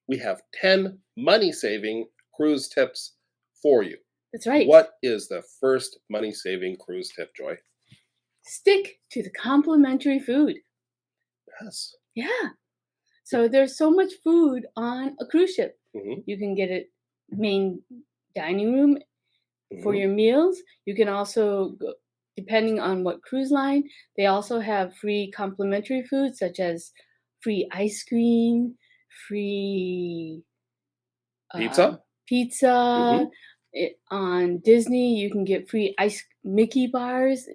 we have 10 money-saving cruise tips for you. That's right. What is the first money-saving cruise tip, Joy? Stick to the complimentary food. Yes. Yeah. So there's so much food on a cruise ship. Mhm. You can get it main dining room for Mhm. your meals. You can also go, depending on what cruise line, they also have free complimentary food such as free ice cream, free Pizza? pizza. Mhm. On Disney, you can get free ice Mickey bars,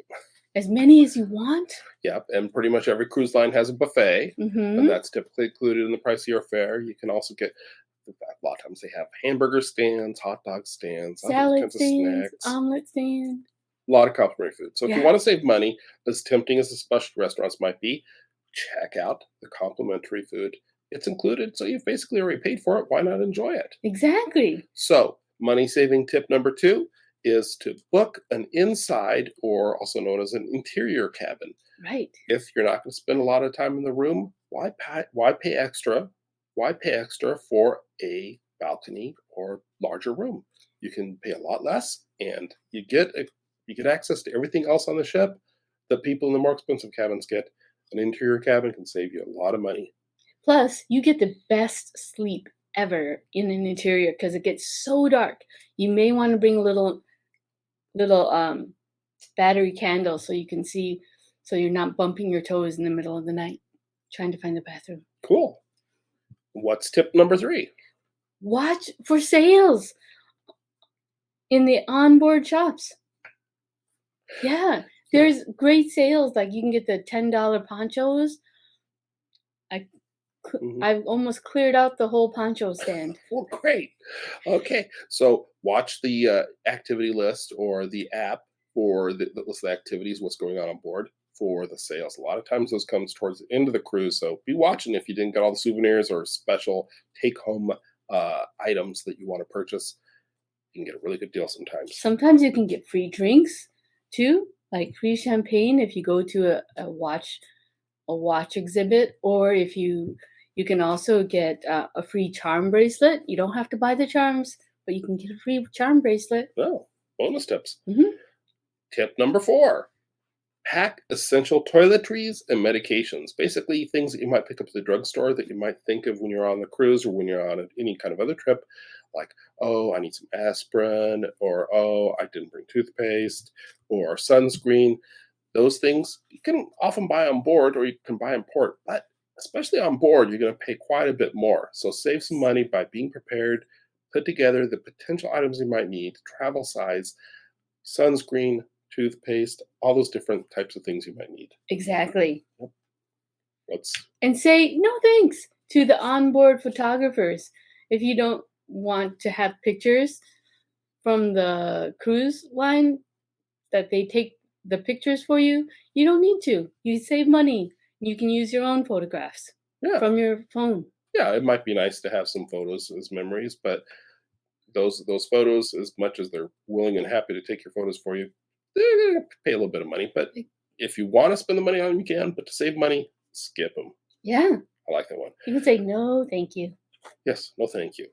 as many as you want. Yep, and pretty much every cruise line has a buffet, and Mm-hmm. that's typically included in the price of your fare. You can also get a lot of times they have hamburger stands, hot dog stands, other Salad kinds of stands, snacks, omelet stand. a lot of complimentary food. So if you Yeah, want to save money, as tempting as the specialty restaurants might be, check out the complimentary food. It's included, so you've basically already paid for it. Why not enjoy it? exactly. So, money saving tip number 2 is to book an inside or also known as an interior cabin. Right. If you're not going to spend a lot of time in the room, why pay extra? Why pay extra for a balcony or larger room? You can pay a lot less, and you get access to everything else on the ship that people in the more expensive cabins get. An interior cabin can save you a lot of money. Plus, you get the best sleep ever in an interior because it gets so dark. You may want to bring a little battery candle so you can see, so you're not bumping your toes in the middle of the night trying to find the bathroom. Cool. What's tip number 3? Watch for sales in the onboard shops. Yeah, there's great sales. Like you can get the $10 ponchos. I Mhm. I've almost cleared out the whole poncho stand. Well, great. Okay, so watch the activity list or the app for the list of activities, what's going on board for the sales. A lot of times those comes towards the end of the cruise, so be watching if you didn't get all the souvenirs or special take-home items that you want to purchase. You can get a really good deal sometimes. Sometimes you can get free drinks too, like free champagne if you go to a watch exhibit, or if you can also get a free charm bracelet. You don't have to buy the charms, but you can get a free charm bracelet. Oh, bonus tips. Hmm. Tip number 4. Pack essential toiletries and medications. Basically, things that you might pick up at the drugstore that you might think of when you're on the cruise or when you're on any kind of other trip, like, oh, I need some aspirin, or oh, I didn't bring toothpaste, or sunscreen. Those things you can often buy on board or you can buy in port, but especially on board, you're going to pay quite a bit more. So save some money by being prepared, put together the potential items you might need, travel size, sunscreen, toothpaste, all those different types of things you might need. Exactly. What's And say no thanks to the onboard photographers. If you don't want to have pictures from the cruise line that they take the pictures for you, you don't need to. You save money. You can use your own photographs yeah, from your phone. yeah, it might be nice to have some photos as memories, but those photos, as much as they're willing and happy to take your photos for you, they're going to pay a little bit of money. But if you want to spend the money on them, you can. But to save money, skip them. Yeah. I like that one. You can say no, thank you. Yes, no, thank you.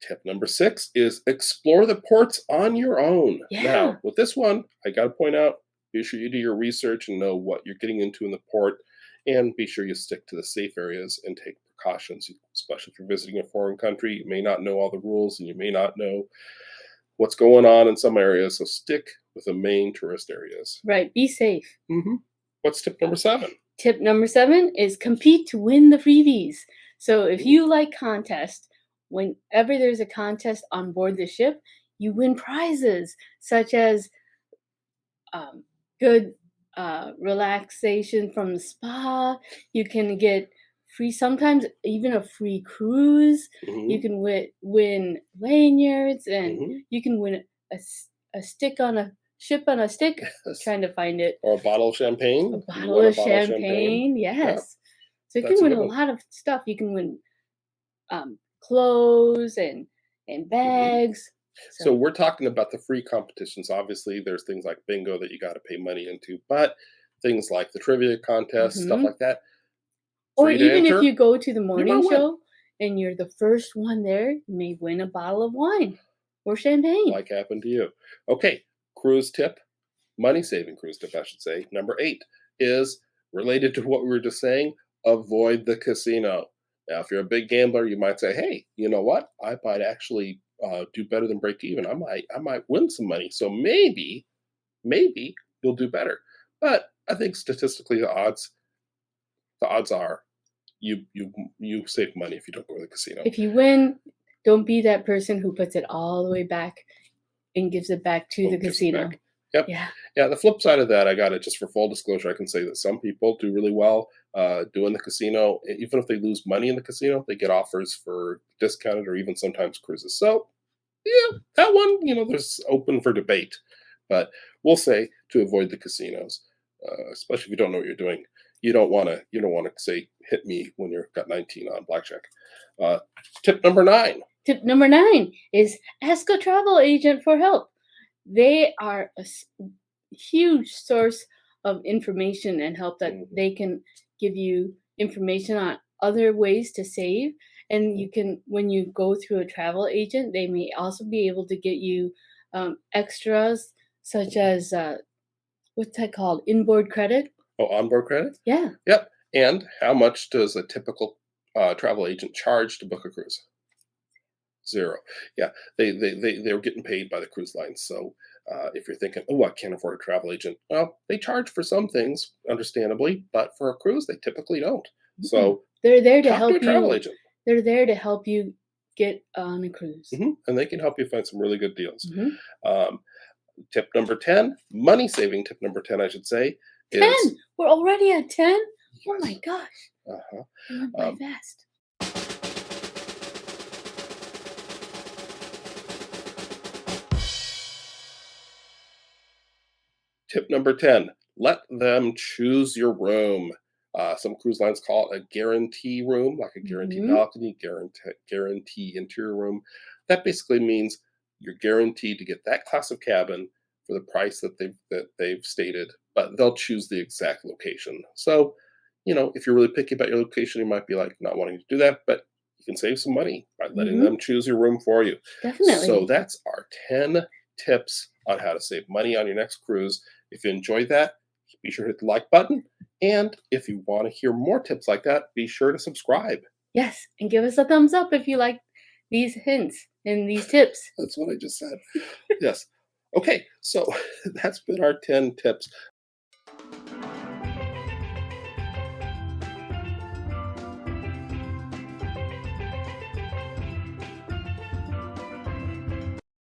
Tip number 6 is explore the ports on your own. Yeah. Now, with this one, I got to point out, be sure you do your research and know what you're getting into in the port, and be sure you stick to the safe areas and take precautions, especially if you're visiting a foreign country. You may not know all the rules and you may not know what's going on in some areas, so stick with the main tourist areas. Right. Be safe. Mm-hmm. What's tip number 7? Tip number 7 is compete to win the freebies. So if you like contests, whenever there's a contest on board the ship, you win prizes such as good relaxation from the spa. You can get free, sometimes even a free cruise. Mm-hmm. You can win lanyards, and Mm-hmm. you can win a stick on a ship on a stick. Yes. Trying to find it. Or a bottle of champagne. A bottle of champagne. Yes. Yeah. So you That's can a win good a one. lot of stuff. You can win clothes and bags. So we're talking about the free competitions. Obviously, there's things like bingo that you got to pay money into, but things like the trivia contest, stuff Mhm. like that, Or free to even if enter. you go to the You morning might win. show, and you're the first one there, you may win a bottle of wine or champagne. Like happened to you. Okay, cruise tip, money saving cruise tip, I should say. Number 8 is related to what we were just saying, avoid the casino. Now, if you're a big gambler, you might say, hey, you know what? I might actually do better than break even. I might win some money. So maybe you'll do better. But I think statistically the odds are you save money if you don't go to the casino. If you win, don't be that person who puts it all the way back and gives it back to the Gives it casino. back. Yep. Yeah. Yeah, the flip side of that, I got it just for full disclosure. I can say that some people do really well doing the casino. Even if they lose money in the casino, they get offers for discounted or even sometimes cruises. So, yeah, that one, there's open for debate. But we'll say to avoid the casinos, especially if you don't know what you're doing. You don't want to say hit me when you've got 19 on blackjack. Tip number 9. Tip number 9 is ask a travel agent for help. They are a huge source of information and help that they can give you information on other ways to save. And you can, when you go through a travel agent, they may also be able to get you extras such as what's that called? Inboard credit. Oh, onboard credit? Yeah. Yep. And how much does a typical travel agent charge to book a cruise? 0. Yeah, they're getting paid by the cruise lines. So if you're thinking, oh, I can't afford a travel agent, well, they charge for some things, understandably, but for a cruise, they typically don't. So they're there to talk help to a travel you. agent. They're there to help you get on a cruise. And they can help you find some really good deals. Mhm. Tip number 10, money saving tip number 10, I should say, 10. is We're already at 10. Oh my gosh! uh-huh. It went by Um, fast. Tip number 10, let them choose your room. Some cruise lines call it a guarantee room, like a guarantee Mhm. balcony, guarantee interior room. That basically means you're guaranteed to get that class of cabin for the price that they've stated, but they'll choose the exact location. So, if you're really picky about your location, you might be like not wanting to do that, but you can save some money by letting Mhm. them choose your room for you. So Definitely. that's our 10 tips on how to save money on your next cruise. If you enjoyed that, be sure to hit the like button. And if you want to hear more tips like that, be sure to subscribe. Yes, and give us a thumbs up if you like these hints and these tips. That's what I just said. Yes. Okay, so that's been our 10 tips